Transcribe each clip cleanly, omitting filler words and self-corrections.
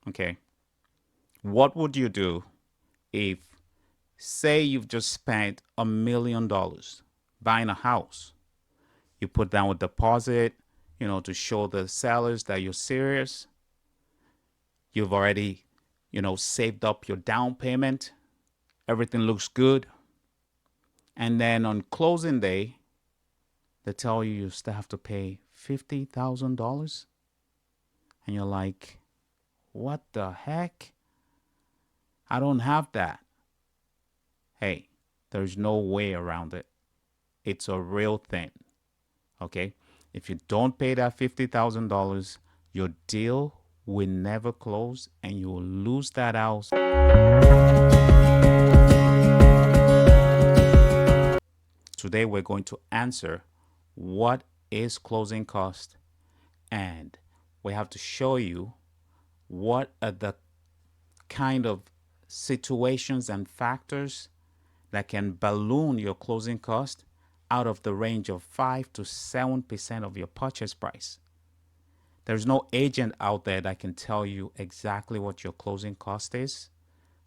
Okay. What would you do if, say, you've just spent $1 million buying a house? You put down a deposit, to show the sellers that you're serious. You've already, saved up your down payment. Everything looks good. And then on closing day, they tell you you still have to pay $50,000. And you're like, what the heck? I don't have that. Hey, there's no way around it. It's a real thing. Okay? If you don't pay that $50,000, your deal will never close and you will lose that house. Today, we're going to answer what is closing cost, and we have to show you what are the kind of situations and factors that can balloon your closing cost out of the range of 5 to 7% of your purchase price. There's no agent out there that can tell you exactly what your closing cost is.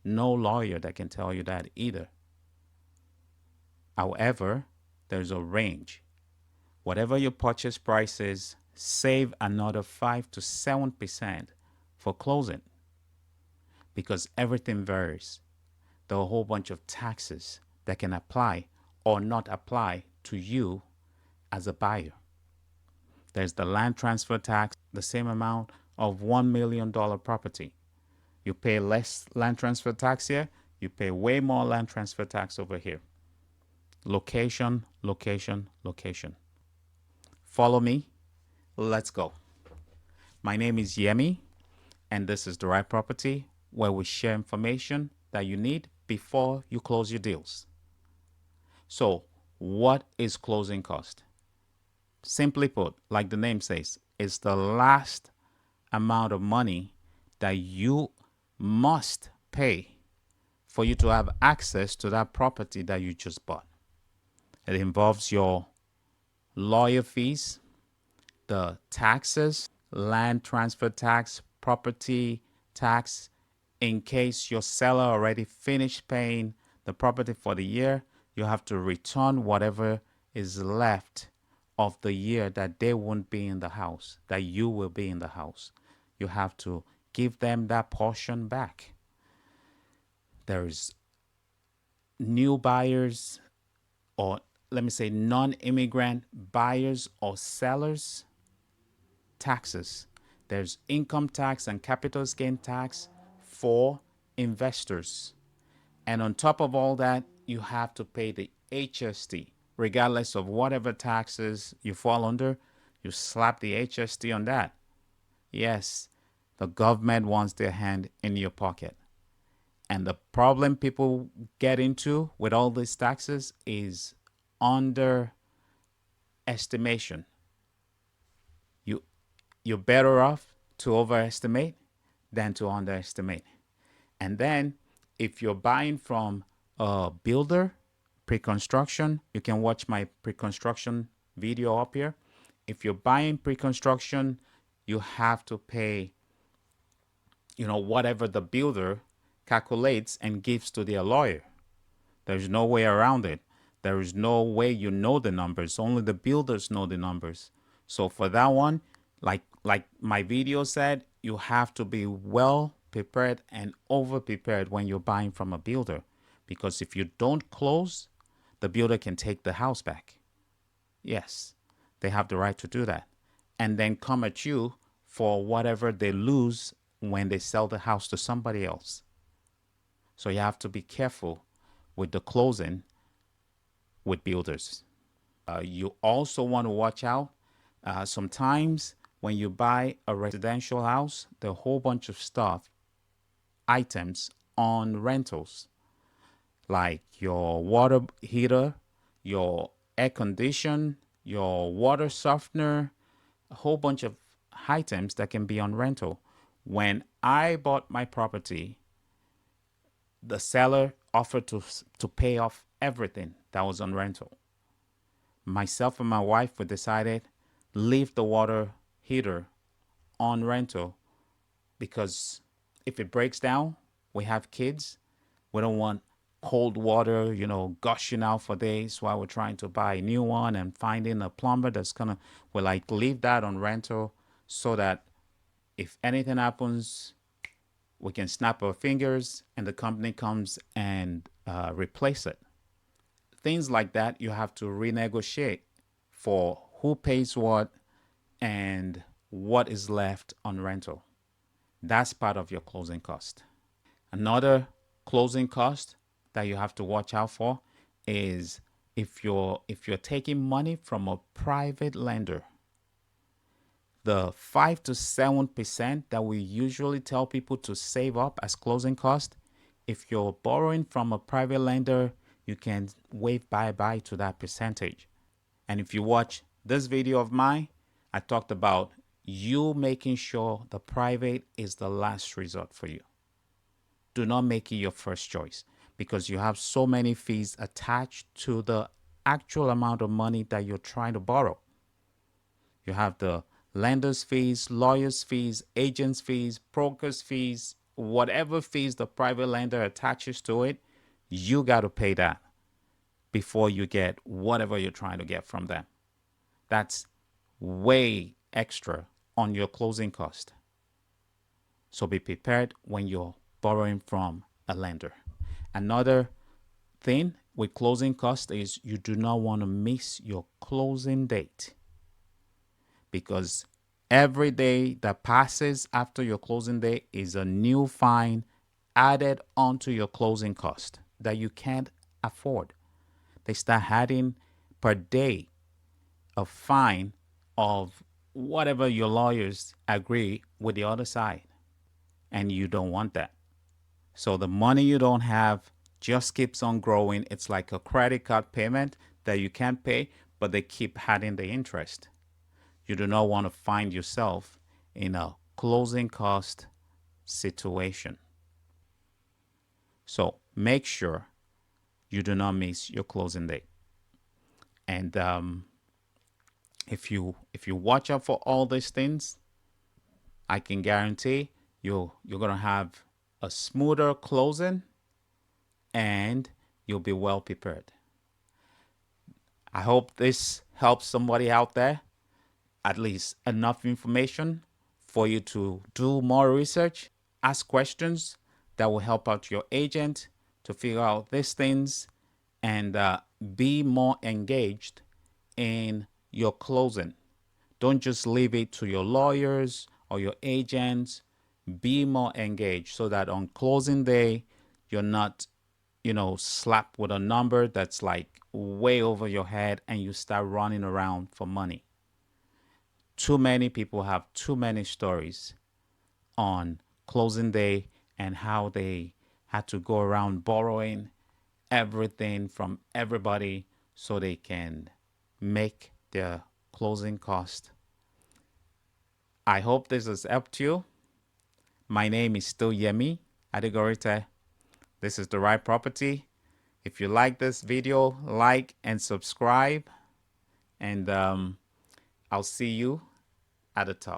No lawyer that can tell you that either. However, there's a range. Whatever your purchase price is, save another 5 to 7% for closing, because everything varies. There are a whole bunch of taxes that can apply or not apply to you as a buyer. There's the land transfer tax, the same amount of $1 million property. You pay less land transfer tax here, you pay way more land transfer tax over here. Location, location, location. Follow me. Let's go. My name is Yemi, and this is The Right Property, where we share information that you need before you close your deals. So, what is closing cost? Simply put, like the name says, it's the last amount of money that you must pay for you to have access to that property that you just bought. It involves your lawyer fees, the taxes, land transfer tax, property tax. In case your seller already finished paying the property for the year, you have to return whatever is left of the year that they won't be in the house, that you will be in the house. You have to give them that portion back. There's new buyers, or let me say non-immigrant buyers or sellers taxes. There's income tax and capital gain tax for investors. And on top of all that, you have to pay the HST. Regardless of whatever taxes you fall under, you slap the HST on that. Yes, the government wants their hand in your pocket. And the problem people get into with all these taxes is underestimation. You're better off to overestimate than to underestimate. And then if you're buying from a builder, pre-construction, you can watch my pre-construction video up here. If you're buying pre-construction, you have to pay, whatever the builder calculates and gives to their lawyer. There's no way around it. There is no way you know the numbers. Only the builders know the numbers. So for that one, like my video said, you have to be well prepared and over prepared when you're buying from a builder, because if you don't close, the builder can take the house back. Yes, they have the right to do that, and then come at you for whatever they lose when they sell the house to somebody else. So you have to be careful with the closing with builders. You also want to watch out. Sometimes when you buy a residential house, there are a whole bunch of stuff, items on rentals, like your water heater, your air condition, your water softener, a whole bunch of items that can be on rental. When I bought my property, the seller offered to pay off everything that was on rental. Myself and my wife, we decided leave the water heater on rental because if it breaks down, we have kids. We don't want cold water, gushing out for days while we're trying to buy a new one and finding a plumber that's gonna, we like leave that on rental so that if anything happens, we can snap our fingers and the company comes and replace it. Things like that, you have to renegotiate for who pays what and what is left on rental. That's part of your closing cost. Another closing cost that you have to watch out for is if you're taking money from a private lender, the 5 to 7% that we usually tell people to save up as closing cost, if you're borrowing from a private lender, you can wave bye-bye to that percentage. And if you watch this video of mine, I talked about you making sure the private is the last resort for you. Do not make it your first choice because you have so many fees attached to the actual amount of money that you're trying to borrow. You have the lender's fees, lawyer's fees, agent's fees, broker's fees, whatever fees the private lender attaches to it, you got to pay that before you get whatever you're trying to get from them. That's way extra on your closing cost. So be prepared when you're borrowing from a lender. Another thing with closing cost is you do not want to miss your closing date, because every day that passes after your closing date is a new fine added onto your closing cost that you can't afford. They start adding per day a fine of whatever your lawyers agree with the other side, and you don't want that. So the money you don't have just keeps on growing. It's like a credit card payment that you can't pay, but they keep adding the interest. You do not want to find yourself in a closing cost situation. So make sure you do not miss your closing date. And if you watch out for all these things, I can guarantee you're gonna have a smoother closing and you'll be well prepared. I hope this helps somebody out there, at least enough information for you to do more research, ask questions that will help out your agent to figure out these things and be more engaged in your closing. Don't just leave it to your lawyers or your agents. Be more engaged so that on closing day, you're not, slapped with a number that's like way over your head and you start running around for money. Too many people have too many stories on closing day and how they had to go around borrowing everything from everybody so they can make their closing cost. I hope this has helped you. My name is still Yemiadegorite. This is The Right Property. If you like this video, like and subscribe. And I'll see you at the top.